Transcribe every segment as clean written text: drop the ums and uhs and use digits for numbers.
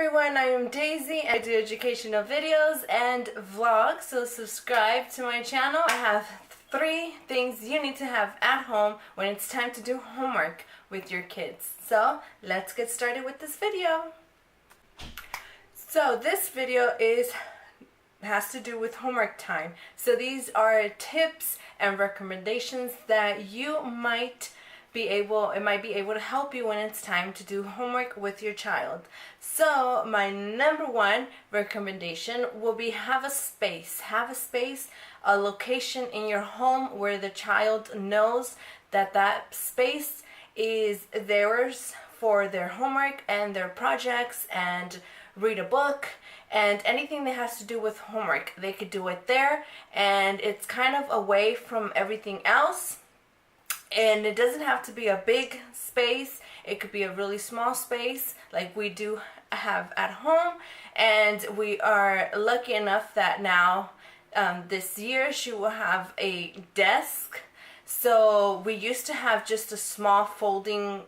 everyone, I am Daisy. I do educational videos and vlogs, so subscribe to my channel. I have 3 things you need to have at home when it's time to do homework with your kids. So let's get started with this video. So this video has to do with homework time. So these are tips and recommendations that you might be able to help you when it's time to do homework with your child. So my number 1 recommendation will be have a space, a location in your home where the child knows that that space is theirs for their homework and their projects and read a book and anything that has to do with homework. They could do it there, and it's kind of away from everything else. And it doesn't have to be a big space. It could be a really small space like we do have at home. And we are lucky enough that now this year she will have a desk. So we used to have just a small folding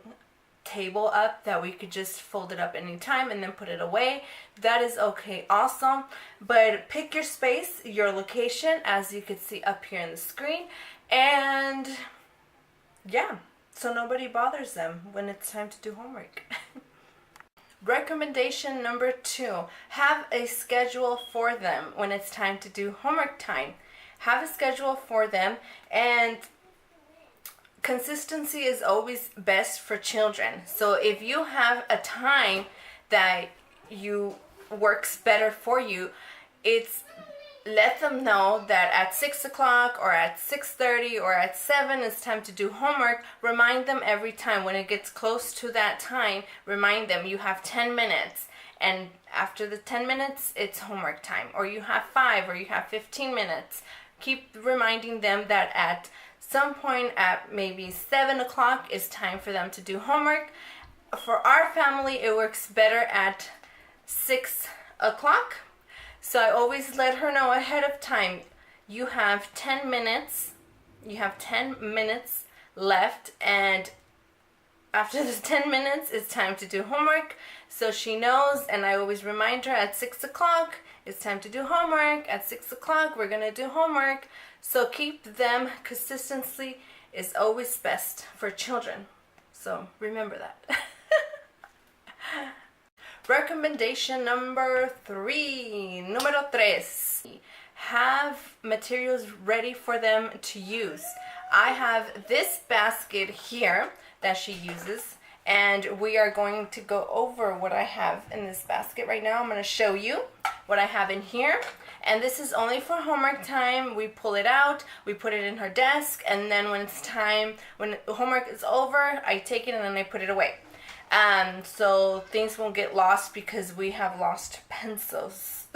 table up that we could just fold it up anytime and then put it away. That is okay also. But pick your space, your location, as you can see up here on the screen. And yeah, so nobody bothers them when it's time to do homework. Recommendation number 2, have a schedule for them when it's time to do homework time. Have a schedule for them, and consistency is always best for children. So if you have a time that works better for you, let them know that at 6 o'clock or at 6:30 or at 7 it's time to do homework. Remind them every time. When it gets close to that time, remind them you have 10 minutes. And after the 10 minutes, it's homework time. Or you have 5 or you have 15 minutes. Keep reminding them that at some point at maybe 7 o'clock is time for them to do homework. For our family, it works better at 6 o'clock. So I always let her know ahead of time, you have 10 minutes. You have 10 minutes left, and after the 10 minutes, it's time to do homework. So she knows, and I always remind her at 6 o'clock, it's time to do homework. At 6 o'clock, we're going to do homework. So keep them. Consistency is always best for children. So remember that. Recommendation number 3. Número 3. Have materials ready for them to use. I have this basket here that she uses, and we are going to go over what I have in this basket right now. I'm going to show you what I have in here. And this is only for homework time. We pull it out, we put it in her desk, and then when it's time, when homework is over, I take it and then I put it away. So things won't get lost, because we have lost pencils.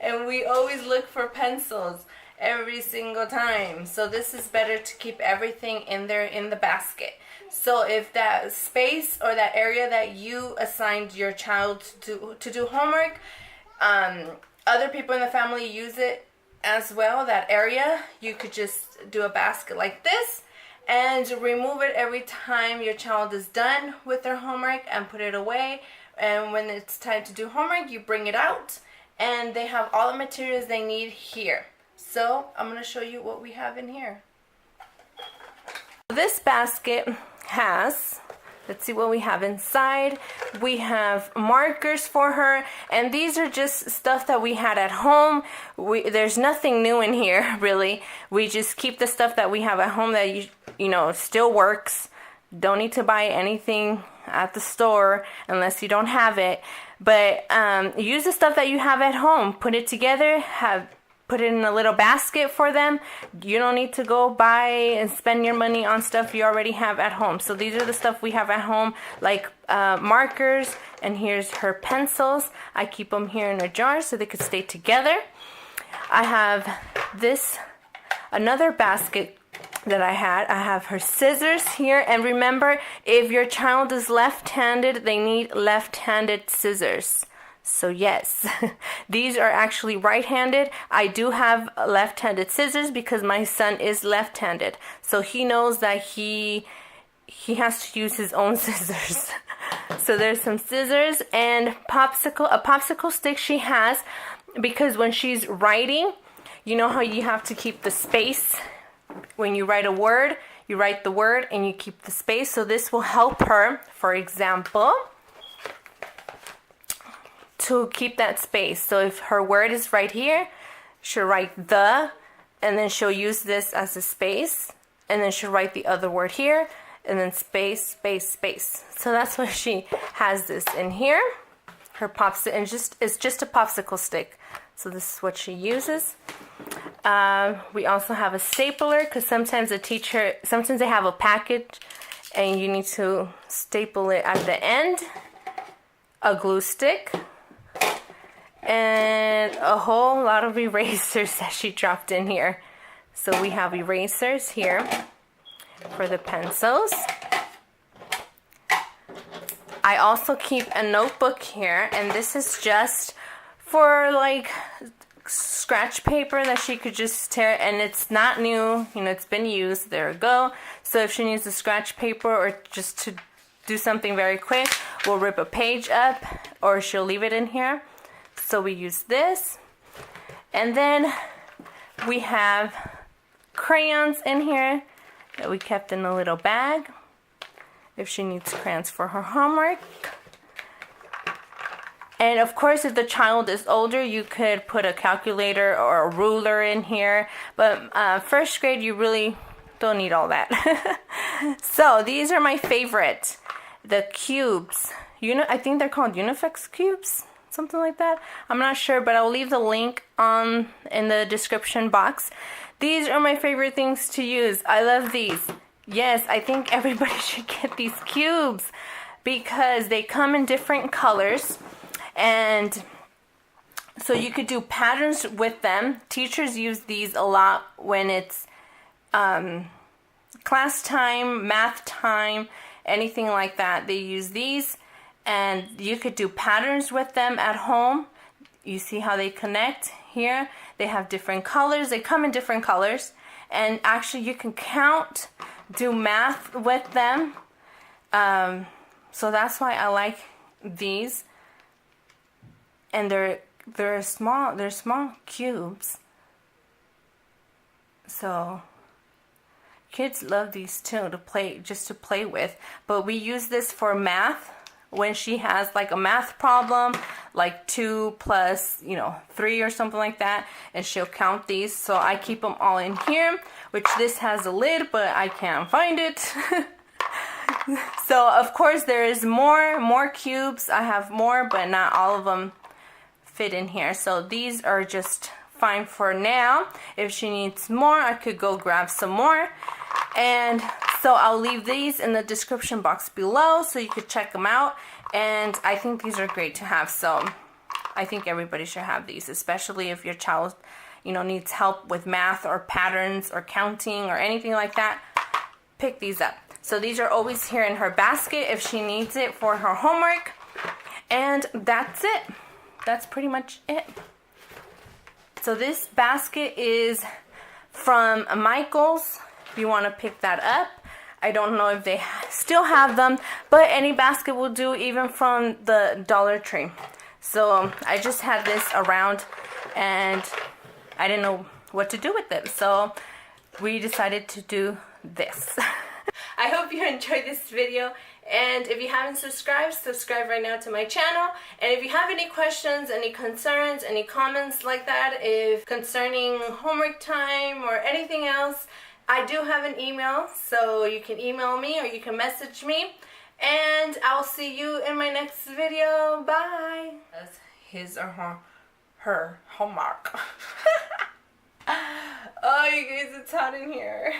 And we always look for pencils every single time. So this is better to keep everything in there in the basket. So if that space or that area that you assigned your child to do homework, other people in the family use it as well, that area, you could just do a basket like this and remove it every time your child is done with their homework and put it away. And when it's time to do homework, you bring it out, and they have all the materials they need here. So I'm going to show you what we have in here. This basket has, let's see what we have inside. We have markers for her, and these are just stuff that we had at home. There's nothing new in here, really. We just keep the stuff that we have at home that you know still works. Don't need to buy anything at the store unless you don't have it. But use the stuff that you have at home. Put it together. Put it in a little basket for them. You don't need to go buy and spend your money on stuff you already have at home. So these are the stuff we have at home, like markers, and here's her pencils. I keep them here in a jar so they could stay together. I have another basket that I have her scissors here. And remember, if your child is left-handed, they need left-handed scissors. So yes, these are actually right-handed. I do have left-handed scissors because my son is left-handed. So he knows that he he has to use his own scissors. So there's some scissors and a popsicle stick she has, because when she's writing, you know how you have to keep the space when you write a word. You write the word and you keep the space. So this will help her, for example, to keep that space. So if her word is right here, she'll write the, and then she'll use this as a space, and then she'll write the other word here, and then space, space, space. So that's why she has this in here. Her popsicle, and it's just a popsicle stick. So this is what she uses. We also have a stapler, because sometimes they have a package and you need to staple it at the end. A glue stick. And a whole lot of erasers that she dropped in here. So we have erasers here for the pencils. I also keep a notebook here, and this is just for like scratch paper that she could just tear, and it's not new, you know, it's been used. There we go. So if she needs a scratch paper or just to do something very quick, we'll rip a page up, or she'll leave it in here. So we use this. And then we have crayons in here that we kept in a little bag if she needs crayons for her homework. And of course, if the child is older, you could put a calculator or a ruler in here. But first grade, you really don't need all that. So these are my favorite. The cubes. I think they're called Unifex cubes. Something like that. I'm not sure, but I'll leave the link in the description box. These are my favorite things to use. I love these. Yes, I think everybody should get these cubes because they come in different colors. And so you could do patterns with them. Teachers use these a lot when it's class time, math time, anything like that. They use these, and you could do patterns with them at home. You see how they connect here? They have different colors. They come in different colors. And actually you can count, do math with them. So that's why I like these. And they're small cubes. So kids love these too, just to play with. But we use this for math when she has like a math problem, like 2 plus 3 or something like that, and she'll count these. So I keep them all in here, which this has a lid, but I can't find it. So of course there is more cubes. I have more, but not all of them fit in here. So these are just fine for now. If she needs more, I could go grab some more. And so I'll leave these in the description box below so you could check them out. And I think these are great to have. So I think everybody should have these, especially if your child needs help with math or patterns or counting or anything like that. Pick these up. So these are always here in her basket if she needs it for her homework. And that's it. That's pretty much it. So this basket is from Michaels. If you want to pick that up. I don't know if they still have them, but any basket will do, even from the Dollar Tree. So I just had this around and I didn't know what to do with it. So we decided to do this. I hope you enjoyed this video. And if you haven't subscribed, subscribe right now to my channel. And if you have any questions, any concerns, any comments like that, if concerning homework time or anything else, I do have an email, so you can email me or you can message me. And I'll see you in my next video. Bye. That's his or her homework. Oh, you guys, it's hot in here.